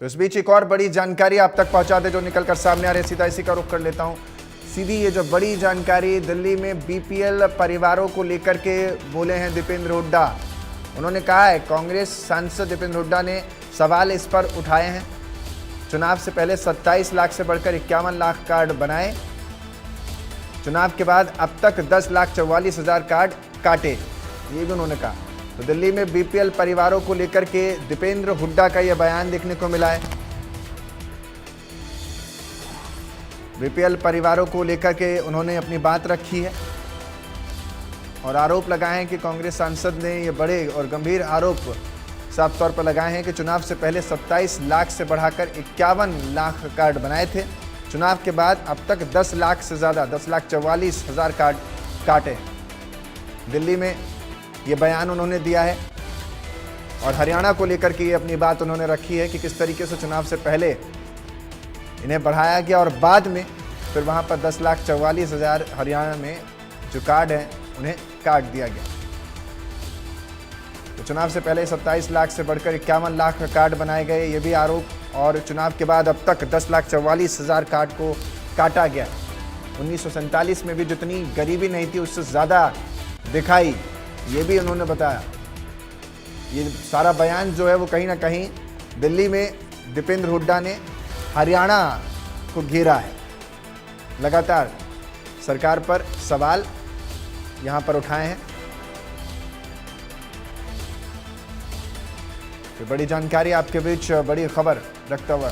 तो इस बीच एक और बड़ी जानकारी आप तक पहुंचा दे जो निकलकर सामने आ रही है, सीधा इसी का रुख कर लेता हूं। सीधी ये जो बड़ी जानकारी दिल्ली में बीपीएल परिवारों को लेकर के बोले हैं दीपेंद्र हुड्डा। उन्होंने कहा है, कांग्रेस सांसद दीपेंद्र हुड्डा ने सवाल इस पर उठाए हैं। चुनाव से पहले 27 लाख से बढ़कर 51 लाख कार्ड बनाए, चुनाव के बाद अब तक 10,44,000 कार्ड काटे, ये भी उन्होंने कहा। तो दिल्ली में बीपीएल परिवारों को लेकर के दीपेंद्र हुड्डा का यह बयान देखने को मिला है। बीपीएल परिवारों को लेकर के उन्होंने अपनी बात रखी है और आरोप लगाए हैं कि कांग्रेस सांसद ने ये बड़े और गंभीर आरोप साफ तौर पर लगाए हैं कि चुनाव से पहले 27 लाख से बढ़ाकर 51 लाख कार्ड बनाए थे, चुनाव के बाद अब तक 10 लाख से ज़्यादा 10,44,000 कार्ड काटे। दिल्ली में ये बयान उन्होंने दिया है और हरियाणा को लेकर के ये अपनी बात उन्होंने रखी है कि किस तरीके से चुनाव से पहले इन्हें बढ़ाया गया और बाद में फिर वहाँ पर 10,44,000 हरियाणा में जो कार्ड हैं उन्हें काट दिया गया। तो चुनाव से पहले 27 लाख से बढ़कर 51 लाख कार्ड बनाए गए, ये भी आरोप। और चुनाव के बाद अब तक 10,44,000 कार्ड को काटा गया। 1947 में भी जितनी गरीबी नहीं थी उससे ज़्यादा दिखाई, ये भी उन्होंने बताया। ये सारा बयान जो है वो कहीं ना कहीं दिल्ली में दीपेंद्र हुड्डा ने हरियाणा को घेरा है। लगातार सरकार पर सवाल यहाँ पर उठाए हैं। तो बड़ी जानकारी आपके बीच, बड़ी खबर रखता हुआ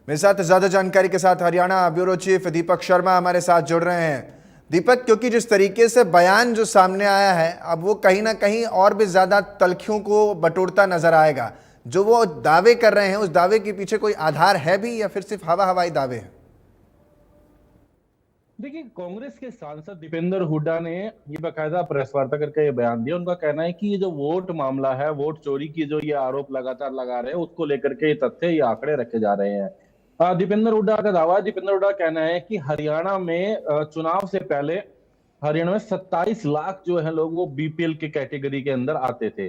मेरे साथ ज्यादा जानकारी के साथ हरियाणा ब्यूरो चीफ दीपक शर्मा हमारे साथ जुड़ रहे हैं। दीपक, क्योंकि जिस तरीके से बयान जो सामने आया है अब वो कहीं ना कहीं और भी ज्यादा तलखियों को बटोरता नजर आएगा। जो वो दावे कर रहे हैं उस दावे के पीछे कोई आधार है भी या फिर सिर्फ हवाई दावे हैं? देखिए, कांग्रेस के सांसद दीपेंद्र हुड्डा ने ये बाकायदा प्रेस वार्ता करके ये बयान दिया। उनका कहना है कि ये जो वोट मामला है, वोट चोरी की जो ये आरोप लगातार लगा रहे हैं, उसको लेकर के ये तथ्य, ये आंकड़े रखे जा रहे हैं। दीपेंद्र हुड्डा का दावा, दीपेंद्र हुड्डा का कहना है कि हरियाणा में चुनाव से पहले हरियाणा में 27 लाख जो है लोग वो बीपीएल के कैटेगरी के अंदर आते थे,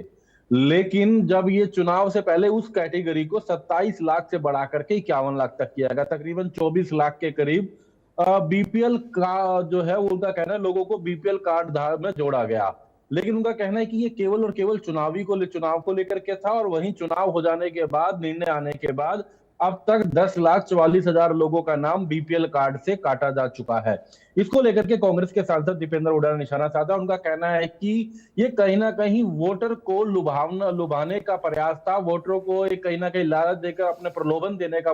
लेकिन जब ये चुनाव से पहले उस कैटेगरी को 27 लाख से बढ़ा करके 51 लाख तक किया गया, तकरीबन 24 लाख के करीब बीपीएल का जो है वो, उनका कहना है, लोगों को बीपीएल कार्ड धार में जोड़ा गया। लेकिन उनका कहना है कि ये केवल और केवल चुनाव को लेकर के था और वहीं चुनाव हो जाने के बाद, निर्णय आने के बाद अब तक 10,44,000 लोगों का नाम बीपीएल कार्ड से काटा जा चुका है। इसको लेकर के कांग्रेस के सांसद दीपेंद्र हुड्डा ने निशाना साधा। उनका कहना है कि ये कहीं ना कहीं वोटर को लुभाने का प्रयास था, वोटरों को एक कहीं ना कहीं लालच देकर अपने प्रलोभन देने का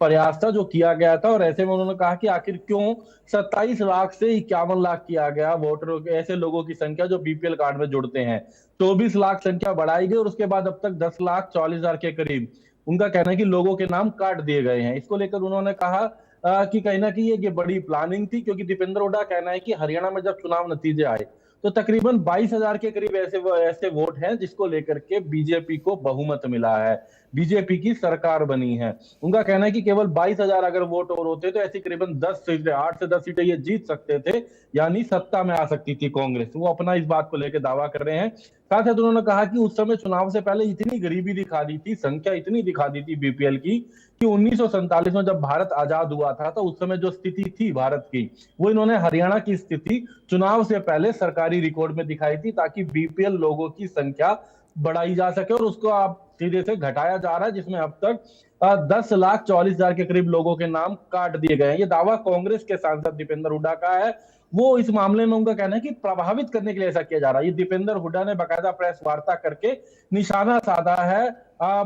प्रयास था जो किया गया था। और ऐसे में उन्होंने कहा कि आखिर क्यों 27 लाख से 51 लाख किया गया वोटरों के, ऐसे लोगों की संख्या जो बीपीएल कार्ड में जुड़ते हैं। 24 लाख संख्या बढ़ाई गई और उसके बाद अब तक 10,40,000 के करीब उनका कहना है कि लोगों के नाम काट दिए गए हैं। इसको लेकर उन्होंने कहा कि कहीं ना कहीं ये बड़ी प्लानिंग थी, क्योंकि दीपेंद्र हुड्डा कहना है कि हरियाणा में जब चुनाव नतीजे आए तो तकरीबन 22,000 के करीब ऐसे वोट हैं जिसको लेकर के बीजेपी को बहुमत मिला है, बीजेपी की सरकार बनी है। उनका कहना है कि केवल 22,000 अगर वोट और होते तो ऐसी करीबन 10 सीटें, 8 से 10 सीटें ये जीत सकते थे, यानी सत्ता में आ सकती थी कांग्रेस। वो अपना इस बात को लेकर दावा कर रहे हैं। साथ ही उन्होंने कहा कि उस समय चुनाव से पहले इतनी गरीबी दिखा दी थी, संख्या इतनी दिखा दी थी बीपीएल की, कि 1947 में जब भारत आजाद हुआ था तो उस समय जो स्थिति थी भारत की, वो इन्होंने हरियाणा की स्थिति चुनाव से पहले सरकारी रिकॉर्ड में दिखाई थी, ताकि बीपीएल लोगों की संख्या बढ़ाई जा सके। और उसको आप सीधे से घटाया जा रहा है, जिसमें अब तक 10,40,000 के करीब लोगों के नाम काट दिए गए हैं। ये दावा कांग्रेस के सांसद दीपेंद्र हुड्डा का है। वो इस मामले में उनका कहना है कि प्रभावित करने के लिए ऐसा किया जा रहा है। ये दीपेंद्र हुड्डा ने बाकायदा प्रेस वार्ता करके निशाना साधा है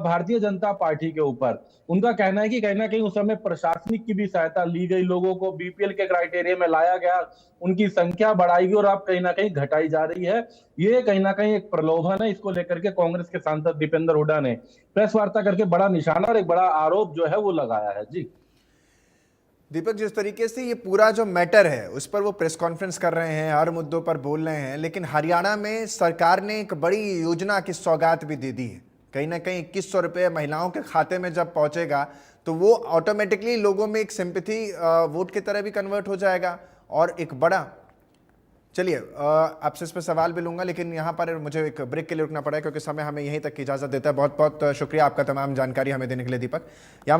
भारतीय जनता पार्टी के ऊपर। उनका कहना है कि कहीं ना कहीं उस समय प्रशासनिक की भी सहायता ली गई, लोगों को बीपीएल के क्राइटेरिया में लाया गया, उनकी संख्या बढ़ाई गई और अब कहीं ना कहीं घटाई जा रही है। ये कहीं ना कहीं एक प्रलोभन है। इसको लेकर के कांग्रेस के सांसद दीपेंद्र हुड्डा ने प्रेस वार्ता करके बड़ा निशाना और एक बड़ा आरोप जो है वो लगाया है। जी दीपक, जिस तरीके से ये पूरा जो मैटर है उस पर वो प्रेस कॉन्फ्रेंस कर रहे हैं, हर मुद्दों पर बोल रहे हैं, लेकिन हरियाणा में सरकार ने एक बड़ी योजना की सौगात भी दे दी है। कहीं ना कहीं 2100 रुपये महिलाओं के खाते में जब पहुंचेगा तो वो ऑटोमेटिकली लोगों में एक सिंपैथी वोट की तरह भी कन्वर्ट हो जाएगा और एक बड़ा चलिए आपसे इस पर सवाल भी लूंगा, लेकिन यहाँ पर मुझे एक ब्रेक के लिए रुकना पड़ा है क्योंकि समय हमें यहीं तक की इजाज़त देता है। बहुत बहुत शुक्रिया आपका तमाम जानकारी हमें देने के लिए दीपक। यहाँ